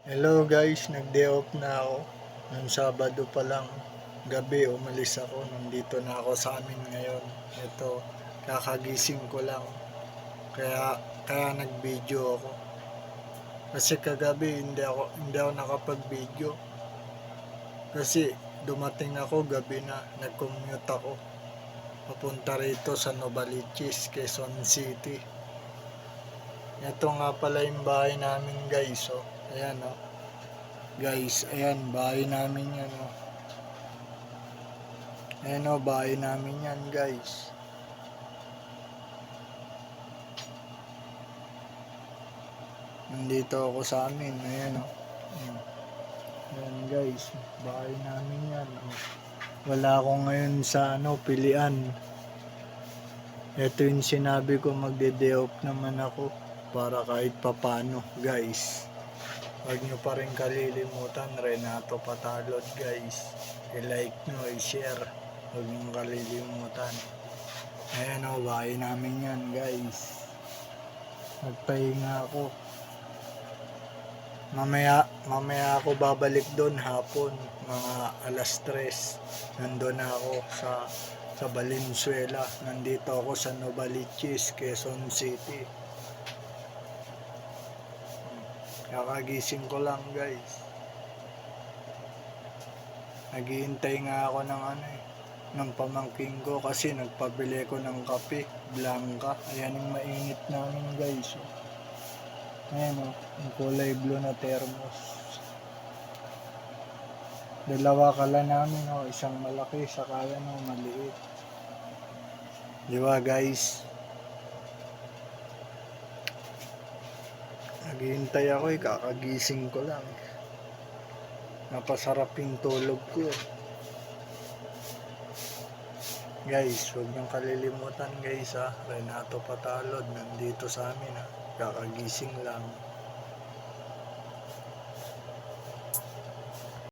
Hello guys, nag-day off na ako. Nung Sabado pa lang, gabi umalis ako. Nandito na ako sa amin ngayon. Ito, kakagising ko lang. Kaya nag-video ako. Kasi kagabi hindi ako nakapag-video. Kasi dumating ako gabi na, nag-commute ako. Papunta rito sa Novaliches, Quezon City. Ito nga pala yung bahay namin guys. Oh. Ayan oh. Guys, ayan, bahay namin yan, oh. Ayan, oh, bahay namin yan, guys. Nandito ako sa amin, ayan, oh. Ayan, guys, bahay namin yan, oh. Wala ako ngayon sa, pilian. Ito yung sinabi ko, magde-day off naman ako para kahit papano, guys. Huwag nyo pa rin kalilimutan, Renato Patalod, guys. I-like nyo, i-share. Huwag nyo kalilimutan. Ayan o, bahay namin yan, guys. Nagpahinga ako. Mamaya ako babalik doon hapon, mga alas 3. Nandun ako sa Valenzuela. Nandito ako sa Novaliches, Quezon City. Kakagising ko lang guys. Naghihintay nga ako ng pamangking ko kasi nagpabili ko ng kape, Blanca. Ayan yung mainit namin guys. Ayan o, yung kulay blue na thermos. Dalawa kala namin o, isang malaki, saka yan o, maliit. Diba guys? Naghihintay ako kakagising ko lang. Napasarap yung tulog ko. Guys, huwag niyong kalilimutan guys ha. Renato Patalod, nandito sa amin ha. Kakagising lang.